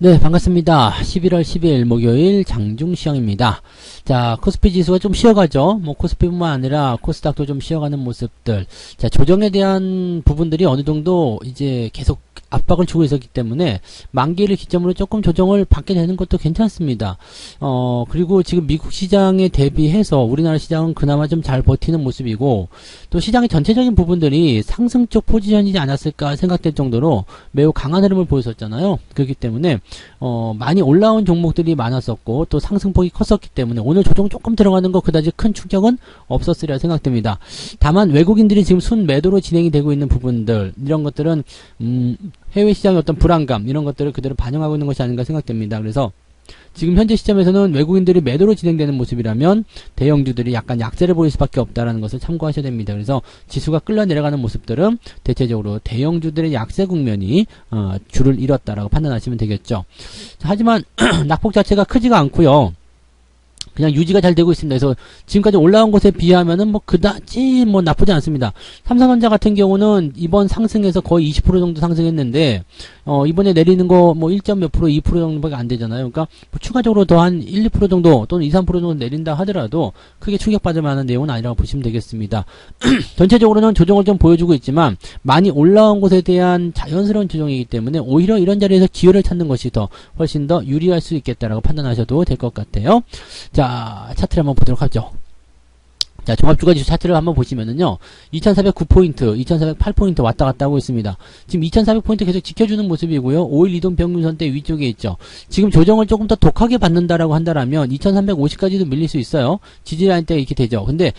네, 반갑습니다. 11월 10일 목요일 장중시황입니다. 자, 코스피 지수가 좀 쉬어가죠. 뭐 코스피뿐만 아니라 코스닥도 좀 쉬어가는 모습들. 자, 조정에 대한 부분들이 어느 정도 이제 계속 압박을 주고 있었기 때문에 만기를 기점으로 조금 조정을 받게 되는 것도 괜찮습니다. 그리고 지금 미국 시장에 대비해서 우리나라 시장은 그나마 좀 잘 버티는 모습이고, 또 시장의 전체적인 부분들이 상승 쪽 포지션이지 않았을까 생각될 정도로 매우 강한 흐름을 보였었잖아요. 그렇기 때문에 많이 올라온 종목들이 많았었고, 또 상승폭이 컸었기 때문에 오늘 조정 조금 들어가는 거 그다지 큰 충격은 없었으리라 생각됩니다. 다만 외국인들이 지금 순 매도로 진행이 되고 있는 부분들, 이런 것들은 해외 시장의 어떤 불안감, 이런 것들을 그대로 반영하고 있는 것이 아닌가 생각됩니다. 그래서 지금 현재 시점에서는 외국인들이 매도로 진행되는 모습이라면 대형주들이 약간 약세를 보일 수밖에 없다는 것을 참고하셔야 됩니다. 그래서 지수가 끌려 내려가는 모습들은 대체적으로 대형주들의 약세 국면이 줄을 잃었다라고 판단하시면 되겠죠. 자, 하지만 낙폭 자체가 크지가 않고요. 그냥 유지가 잘 되고 있습니다. 그래서 지금까지 올라온 것에 비하면은 뭐 그다지 뭐 나쁘지 않습니다. 삼성전자 같은 경우는 이번 상승에서 거의 20% 정도 상승했는데 이번에 내리는 거 뭐 1. 몇 프로, 2% 정도밖에 안 되잖아요. 그러니까 뭐 추가적으로 더 한 1, 2% 정도 또는 2, 3% 정도 내린다 하더라도 크게 충격받을 만한 내용은 아니라고 보시면 되겠습니다. 전체적으로는 조정을 좀 보여주고 있지만 많이 올라온 것에 대한 자연스러운 조정이기 때문에 오히려 이런 자리에서 기회를 찾는 것이 더 훨씬 더 유리할 수 있겠다라고 판단하셔도 될 것 같아요. 자, 차트를 한번 보도록 하죠. 자, 종합주가지수 차트를 한번 보시면은요, 2409포인트, 2408포인트 왔다 갔다 하고 있습니다. 지금 2400포인트 계속 지켜주는 모습이고요. 5일 이동 평균선대 위쪽에 있죠. 지금 조정을 조금 더 독하게 받는다라고 한다라면 2350까지도 밀릴 수 있어요. 지지라인 때 이렇게 되죠. 근데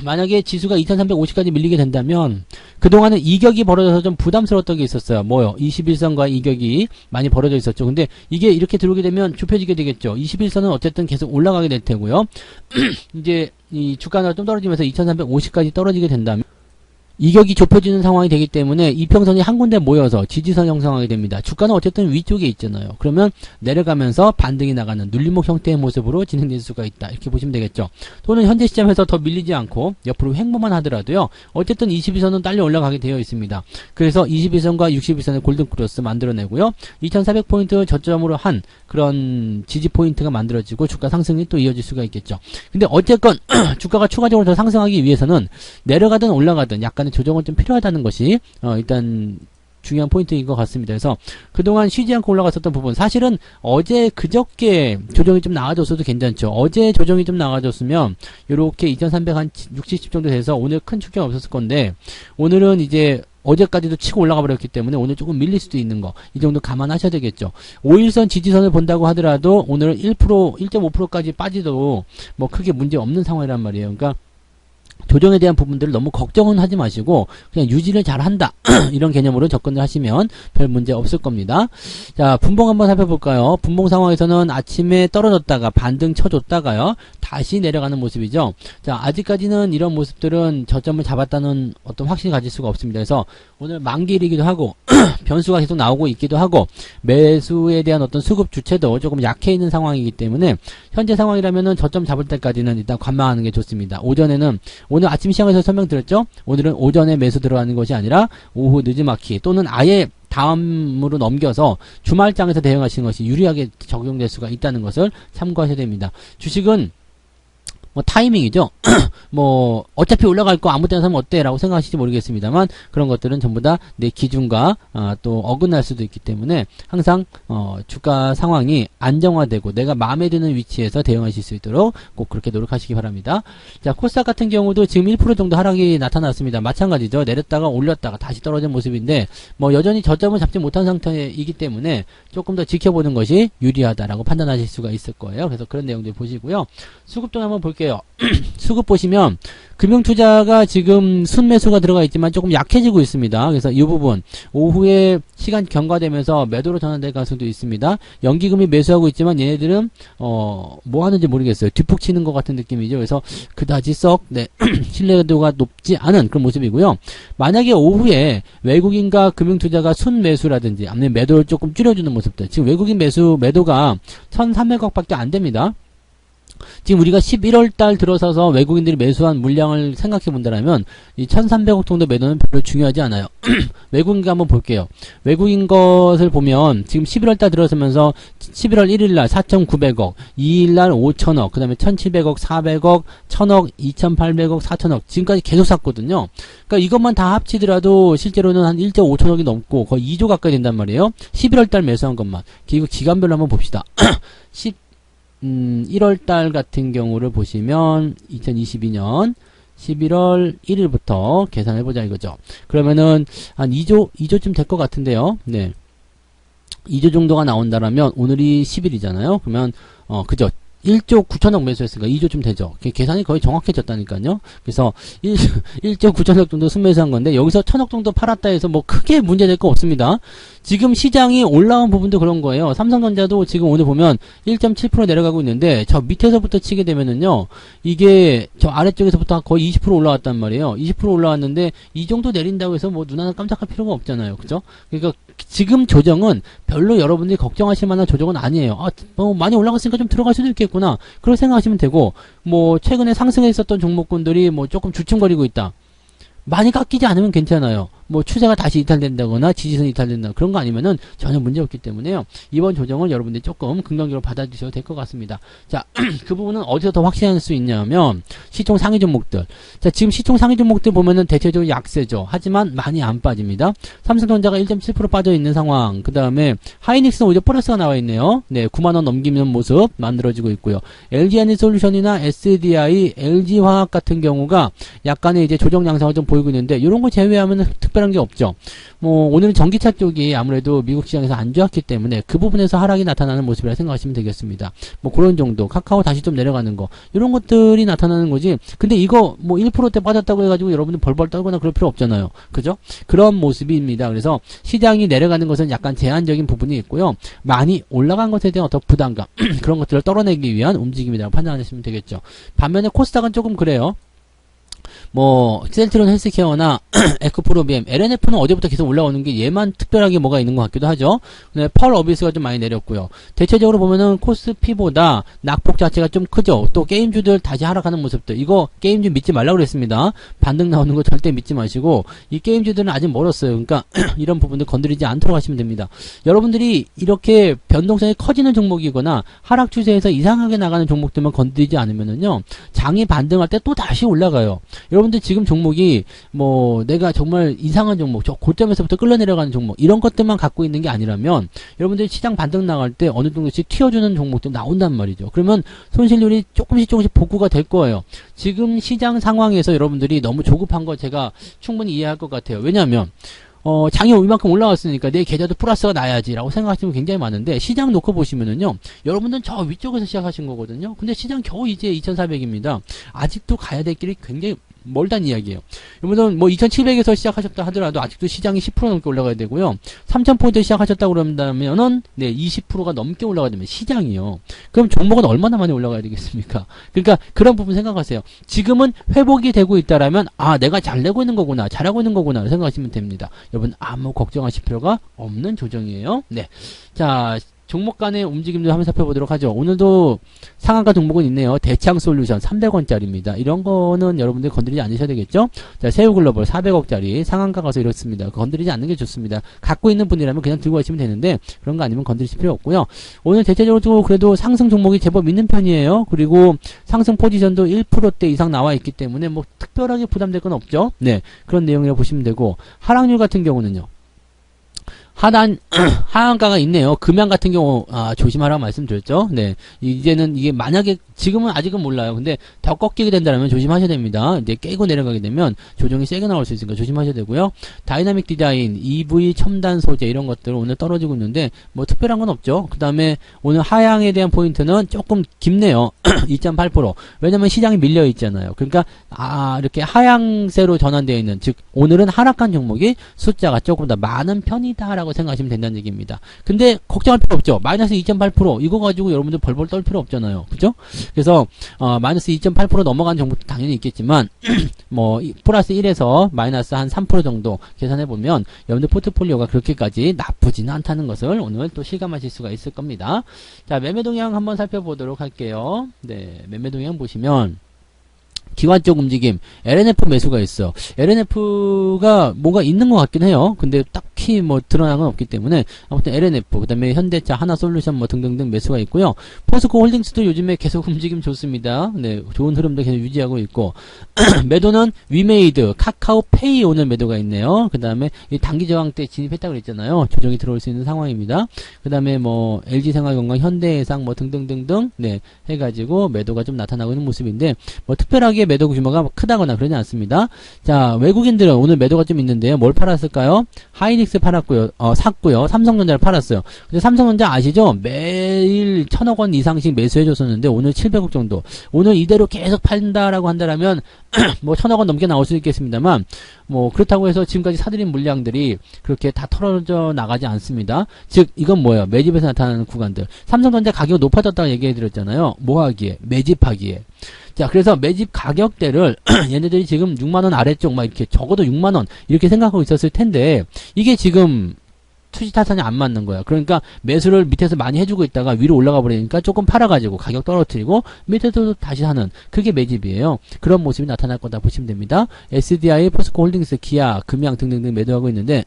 만약에 지수가 2350까지 밀리게 된다면 그동안은 이격이 벌어져서 좀 부담스러웠던 게 있었어요. 뭐요? 21선과 이격이 많이 벌어져 있었죠. 근데 이게 이렇게 들어오게 되면 좁혀지게 되겠죠. 21선은 어쨌든 계속 올라가게 될 테고요. 이제 이 주가가 좀 떨어지면서 2350까지 떨어지게 된다면 이격이 좁혀지는 상황이 되기 때문에 이평선이 한 군데 모여서 지지선 형성하게 됩니다. 주가는 어쨌든 위쪽에 있잖아요. 그러면 내려가면서 반등이 나가는 눌림목 형태의 모습으로 진행될 수가 있다. 이렇게 보시면 되겠죠. 또는 현재 시점에서 더 밀리지 않고 옆으로 횡보만 하더라도요. 어쨌든 21선은 딸려 올라가게 되어 있습니다. 그래서 21선과 61선의 골든크로스 만들어내고요. 2400포인트 저점으로 한 그런 지지 포인트가 만들어지고 주가 상승이 또 이어질 수가 있겠죠. 근데 어쨌건 주가가 추가적으로 더 상승하기 위해서는 내려가든 올라가든 약간의 조정은 좀 필요하다는 것이 일단 중요한 포인트인 것 같습니다. 그래서 그동안 쉬지 않고 올라갔었던 부분, 사실은 어제 그저께 조정이 좀 나아졌어도 괜찮죠. 어제 조정이 좀 나아졌으면 요렇게 2300 한 60, 70 정도 돼서 오늘 큰 충격이 없었을 건데, 오늘은 이제 어제까지도 치고 올라가 버렸기 때문에 오늘 조금 밀릴 수도 있는 거, 이 정도 감안하셔야 되겠죠. 5일선 지지선을 본다고 하더라도 오늘은 1%, 1.5%까지 빠지도 뭐 크게 문제 없는 상황이란 말이에요. 그러니까 조정에 대한 부분들을 너무 걱정은 하지 마시고 그냥 유지를 잘 한다 이런 개념으로 접근을 하시면 별 문제 없을 겁니다. 자, 분봉 한번 살펴볼까요? 분봉 상황에서는 아침에 떨어졌다가 반등 쳐줬다가요 다시 내려가는 모습이죠. 자, 아직까지는 이런 모습들은 저점을 잡았다는 어떤 확신을 가질 수가 없습니다. 그래서 오늘 만기일이기도 하고 변수가 계속 나오고 있기도 하고 매수에 대한 어떤 수급 주체도 조금 약해 있는 상황이기 때문에 현재 상황이라면은 저점 잡을 때까지는 일단 관망하는 게 좋습니다. 오전에는 오늘 아침 시장에서 설명드렸죠. 오늘은 오전에 매수 들어가는 것이 아니라 오후 늦지막히 또는 아예 다음으로 넘겨서 주말장에서 대응하시는 것이 유리하게 적용될 수가 있다는 것을 참고하셔야 됩니다. 주식은 뭐 타이밍이죠. 뭐 어차피 올라갈 거 아무 때나 사면 어때? 라고 생각하실지 모르겠습니다만 그런 것들은 전부 다 내 기준과 또 어긋날 수도 있기 때문에 항상 주가 상황이 안정화되고 내가 마음에 드는 위치에서 대응하실 수 있도록 꼭 그렇게 노력하시기 바랍니다. 자, 코스닥 같은 경우도 지금 1% 정도 하락이 나타났습니다. 마찬가지죠. 내렸다가 올렸다가 다시 떨어진 모습인데 뭐 여전히 저점을 잡지 못한 상태이기 때문에 조금 더 지켜보는 것이 유리하다라고 판단하실 수가 있을 거예요. 그래서 그런 내용들 보시고요. 수급도 한번 볼게요. 수급 보시면 금융투자가 지금 순매수가 들어가 있지만 조금 약해지고 있습니다. 그래서 이 부분 오후에 시간 경과되면서 매도로 전환될 가능성도 있습니다. 연기금이 매수하고 있지만 얘네들은 뭐 하는지 모르겠어요. 뒷북 치는 것 같은 느낌이죠. 그래서 그다지 썩 신뢰도가 높지 않은 그런 모습이고요. 만약에 오후에 외국인과 금융투자가 순매수라든지 아니면 매도를 조금 줄여주는 모습들, 지금 외국인 매도가 1300억밖에 안 됩니다. 지금 우리가 11월 달 들어서서 외국인들이 매수한 물량을 생각해 본다면 이 1300억 정도 매도는 별로 중요하지 않아요. 외국인 거 한번 볼게요. 외국인 것을 보면 지금 11월 달 들어서면서 11월 1일 날 4900억, 2일 날 5000억, 그 다음에 1700억, 400억, 1000억, 2800억, 4000억 지금까지 계속 샀거든요. 그러니까 이것만 다 합치더라도 실제로는 한 1조 5천억이 넘고 거의 2조 가까이 된단 말이에요. 11월 달 매수한 것만. 이거 기간별로 한번 봅시다. 1월 달 같은 경우를 보시면 2022년 11월 1일부터 계산해보자 이거죠. 그러면은 한 2조쯤 될 것 같은데요. 네. 2조 정도가 나온다라면 오늘이 10일이잖아요. 그러면 그죠. 1조 9천억 매수했으니까 2조쯤 되죠. 계산이 거의 정확해졌다니까요. 그래서 1조 9천억 정도 순매수한 건데 여기서 1000억 정도 팔았다 해서 뭐 크게 문제될 거 없습니다. 지금 시장이 올라온 부분도 그런 거예요. 삼성전자도 지금 오늘 보면 1.7% 내려가고 있는데 저 밑에서부터 치게 되면은요. 이게 저 아래쪽에서부터 거의 20% 올라왔단 말이에요. 20% 올라왔는데 이 정도 내린다고 해서 뭐 눈 하나 깜짝할 필요가 없잖아요. 그죠? 그러니까 지금 조정은 별로 여러분들이 걱정하실 만한 조정은 아니에요. 뭐 많이 올라갔으니까 좀 들어갈 수도 있겠구나. 그렇게 생각하시면 되고 뭐 최근에 상승했었던 종목군들이 뭐 조금 주춤거리고 있다. 많이 깎이지 않으면 괜찮아요. 뭐 추세가 다시 이탈된다거나 지지선이 이탈된다 그런 거 아니면은 전혀 문제 없기 때문에요. 이번 조정을 여러분들이 조금 긍정적으로 받아주셔도 될 것 같습니다. 자, 그 부분은 어디서 더 확신할 수 있냐면 시총 상위 종목들. 자, 지금 시총 상위 종목들 보면은 대체적으로 약세죠. 하지만 많이 안 빠집니다. 삼성전자가 1.7% 빠져 있는 상황. 그 다음에 하이닉스는 오히려 플러스가 나와 있네요. 네, 9만 원 넘기는 모습 만들어지고 있고요. LG에너지솔루션이나 SDI, LG화학 같은 경우가 약간의 이제 조정 양상을 좀 보이고 있는데 이런 거 제외하면 특별한 게 없죠. 뭐 오늘은 전기차 쪽이 아무래도 미국 시장에서 안 좋았기 때문에 그 부분에서 하락이 나타나는 모습이라 생각하시면 되겠습니다. 뭐 그런 정도. 카카오 다시 좀 내려가는 거 이런 것들이 나타나는 거지. 근데 이거 뭐 1%대 빠졌다고 해가지고 여러분들 벌벌 떨거나 그럴 필요 없잖아요. 그죠? 그런 모습입니다. 그래서 시장이 내려가는 것은 약간 제한적인 부분이 있고요. 많이 올라간 것에 대한 어떤 부담감 그런 것들을 떨어내기 위한 움직임이라고 판단하시면 되겠죠. 반면에 코스닥은 조금 그래요. 뭐 셀트론 헬스케어나 에코프로비엠, LNF는 어제부터 계속 올라오는 게 얘만 특별하게 뭐가 있는 것 같기도 하죠. 근데 펄 어비스가 좀 많이 내렸고요. 대체적으로 보면은 코스피보다 낙폭 자체가 좀 크죠. 또 게임주들 다시 하락하는 모습들. 이거 게임주 믿지 말라고 그랬습니다. 반등 나오는 거 절대 믿지 마시고 이 게임주들은 아직 멀었어요. 그러니까 이런 부분들 건드리지 않도록 하시면 됩니다. 여러분들이 이렇게 변동성이 커지는 종목이거나 하락 추세에서 이상하게 나가는 종목들만 건드리지 않으면은요. 장이 반등할 때 또 다시 올라가요. 여러분들 지금 종목이 뭐 내가 정말 이상한 종목, 저 고점에서부터 끌려내려가는 종목 이런 것들만 갖고 있는 게 아니라면 여러분들이 시장 반등 나갈 때 어느 정도씩 튀어주는 종목들 나온단 말이죠. 그러면 손실률이 조금씩 복구가 될 거예요. 지금 시장 상황에서 여러분들이 너무 조급한 거 제가 충분히 이해할 것 같아요. 왜냐하면 장이 이만큼 올라왔으니까 내 계좌도 플러스가 나야지라고 생각하시는 분 굉장히 많은데 시장 놓고 보시면은요. 여러분들은 저 위쪽에서 시작하신 거거든요. 근데 시장 겨우 이제 2400입니다. 아직도 가야 될 길이 굉장히 멀단 이야기예요. 여러분은 뭐 2700에서 시작하셨다 하더라도 아직도 시장이 10% 넘게 올라가야 되고요. 3000포인트 시작하셨다고 그런다면은 네, 20%가 넘게 올라가야 되면 시장이요. 그럼 종목은 얼마나 많이 올라가야 되겠습니까? 그러니까 그런 부분 생각하세요. 지금은 회복이 되고 있다라면 아, 내가 잘 내고 있는 거구나. 잘하고 있는 거구나 생각하시면 됩니다. 여러분 아무 걱정하실 필요가 없는 조정이에요. 네. 자, 종목 간의 움직임도 한번 살펴보도록 하죠. 오늘도 상한가 종목은 있네요. 대창솔루션 300원짜리입니다. 이런 거는 여러분들 건드리지 않으셔야 되겠죠? 자, 새우글로벌 400억짜리 상한가 가서 이렇습니다. 건드리지 않는 게 좋습니다. 갖고 있는 분이라면 그냥 들고 가시면 되는데 그런 거 아니면 건드리실 필요 없고요. 오늘 대체적으로 그래도 상승 종목이 제법 있는 편이에요. 그리고 상승 포지션도 1%대 이상 나와 있기 때문에 뭐 특별하게 부담될 건 없죠. 네, 그런 내용이라고 보시면 되고 하락률 같은 경우는요. 하한가가 있네요. 금양 같은 경우, 조심하라고 말씀드렸죠. 네. 이제는 이게 만약에, 지금은 아직은 몰라요. 근데 더 꺾이게 된다면 조심하셔야 됩니다. 이제 깨고 내려가게 되면 조정이 세게 나올 수 있으니까 조심하셔야 되고요. 다이나믹 디자인, EV 첨단 소재 이런 것들 오늘 떨어지고 있는데, 뭐 특별한 건 없죠. 그 다음에 오늘 하향에 대한 포인트는 조금 깊네요. 2.8%. 왜냐면 시장이 밀려 있잖아요. 그러니까, 이렇게 하향세로 전환되어 있는, 즉, 오늘은 하락한 종목이 숫자가 조금 더 많은 편이다라고 생각하시면 된다는 얘기입니다. 근데 걱정할 필요 없죠. 마이너스 2.8% 이거 가지고 여러분들 벌벌 떨 필요 없잖아요. 그죠? 그래서 마이너스 2.8% 넘어간 정보도 당연히 있겠지만 뭐 플러스 1에서 마이너스 한 3% 정도 계산해 보면 여러분들 포트폴리오가 그렇게까지 나쁘지는 않다는 것을 오늘 또 실감하실 수가 있을 겁니다. 자, 매매 동향 한번 살펴보도록 할게요. 네, 매매 동향 보시면 기관 쪽 움직임, LNF 매수가 있어. LNF가 뭐가 있는 것 같긴 해요. 근데 딱히 뭐 드러난 건 없기 때문에 아무튼 LNF, 그 다음에 현대차, 하나솔루션 뭐 등등등 매수가 있고요. 포스코 홀딩스도 요즘에 계속 움직임 좋습니다. 네, 좋은 흐름도 계속 유지하고 있고 매도는 위메이드, 카카오페이 오늘 매도가 있네요. 그 다음에 이 단기 저항 때 진입했다고 그랬잖아요. 조정이 들어올 수 있는 상황입니다. 그 다음에 뭐 LG생활건강, 현대해상 뭐 등등등등 네 해가지고 매도가 좀 나타나고 있는 모습인데 뭐 특별하게 매도 규모가 크다거나 그러지 않습니다. 자, 외국인들은 오늘 매도가 좀 있는데요. 뭘 팔았을까요? 하이닉스 팔았고요. 샀고요. 삼성전자를 팔았어요. 근데 삼성전자 아시죠? 매일 1,000억 원 이상씩 매수해줬었는데 오늘 700억 정도. 오늘 이대로 계속 판다라고 한다면 뭐 1,000억 원 넘게 나올 수 있겠습니다만 뭐 그렇다고 해서 지금까지 사들인 물량들이 그렇게 다 털어져 나가지 않습니다. 즉 이건 뭐예요? 매집에서 나타나는 구간들. 삼성전자 가격이 높아졌다고 얘기해드렸잖아요. 뭐 하기에? 매집하기에. 자, 그래서 매집 가격대를 얘네들이 지금 6만원 아래쪽 막 이렇게 적어도 6만원 이렇게 생각하고 있었을 텐데 이게 지금 투지 타산이 안 맞는 거야. 그러니까 매수를 밑에서 많이 해주고 있다가 위로 올라가 버리니까 조금 팔아가지고 가격 떨어뜨리고 밑에서도 다시 하는 그게 매집이에요. 그런 모습이 나타날 거다 보시면 됩니다. SDI, 포스코 홀딩스, 기아, 금양 등등등 매도하고 있는데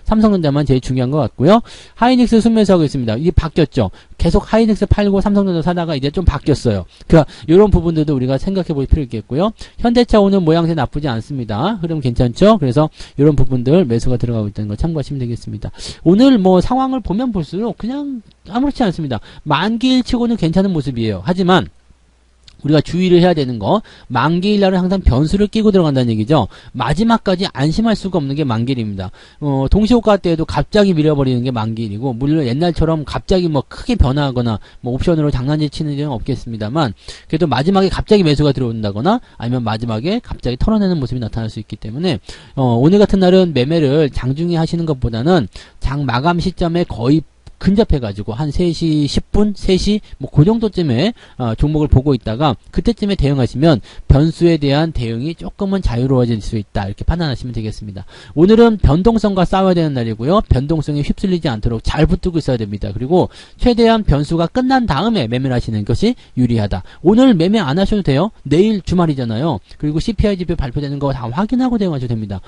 삼성전자만 제일 중요한 것 같고요. 하이닉스 순매수하고 있습니다. 이게 바뀌었죠. 계속 하이닉스 팔고 삼성전자 사다가 이제 좀 바뀌었어요. 그러니까 이런 부분들도 우리가 생각해 볼 필요 있겠고요. 현대차 오늘 모양새 나쁘지 않습니다. 흐름 괜찮죠? 그래서 이런 부분들 매수가 들어가고 있다는 거 참고하시면 되겠습니다. 오늘 뭐 상황을 보면 볼수록 그냥 아무렇지 않습니다. 만기일 치고는 괜찮은 모습이에요. 하지만 우리가 주의를 해야 되는 거 만기일 날은 항상 변수를 끼고 들어간다는 얘기죠. 마지막까지 안심할 수가 없는 게 만기일입니다. 동시호가 때에도 갑자기 밀어버리는 게 만기일이고 물론 옛날처럼 갑자기 뭐 크게 변화하거나 뭐 옵션으로 장난질 치는 일은 없겠습니다만 그래도 마지막에 갑자기 매수가 들어온다거나 아니면 마지막에 갑자기 털어내는 모습이 나타날 수 있기 때문에 오늘 같은 날은 매매를 장중에 하시는 것보다는 장 마감 시점에 거의 근접해가지고 한 3시 10분, 3시 뭐 그 정도쯤에 종목을 보고 있다가 그때쯤에 대응하시면 변수에 대한 대응이 조금은 자유로워질 수 있다 이렇게 판단하시면 되겠습니다. 오늘은 변동성과 싸워야 되는 날이고요. 변동성에 휩쓸리지 않도록 잘 붙들고 있어야 됩니다. 그리고 최대한 변수가 끝난 다음에 매매를 하시는 것이 유리하다. 오늘 매매 안 하셔도 돼요. 내일 주말이잖아요. 그리고 CPI 지표 발표되는 거 다 확인하고 대응하셔도 됩니다.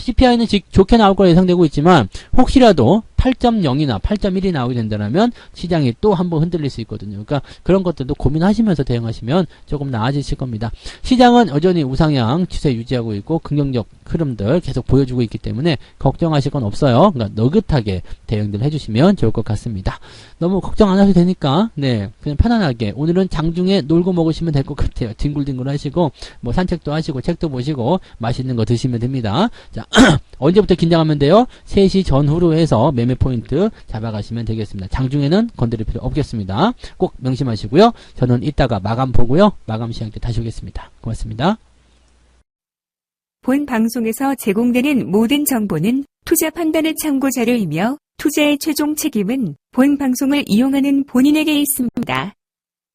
CPI는 좋게 나올 거라 예상되고 있지만 혹시라도 8.0이나 8.1이 나오게 된다면 시장이 또 한번 흔들릴 수 있거든요. 그러니까 그런 것들도 고민하시면서 대응하시면 조금 나아지실 겁니다. 시장은 여전히 우상향 추세 유지하고 있고 긍정적 흐름들 계속 보여주고 있기 때문에 걱정하실 건 없어요. 그러니까 너긋하게 대응들 해주시면 좋을 것 같습니다. 너무 걱정 안 하셔도 되니까 네 그냥 편안하게 오늘은 장중에 놀고 먹으시면 될 것 같아요. 뒹굴뒹굴 하시고 뭐 산책도 하시고 책도 보시고 맛있는 거 드시면 됩니다. 자 언제부터 긴장하면 돼요? 3시 전후로 해서 매매 포인트 잡아가시면 되겠습니다. 장중에는 건드릴 필요 없겠습니다. 꼭 명심하시고요. 저는 이따가 마감 보고요. 마감 시간 때 다시 오겠습니다. 고맙습니다. 본 방송에서 제공되는 모든 정보는 투자 판단의 참고 자료이며 투자의 최종 책임은 본 방송을 이용하는 본인에게 있습니다.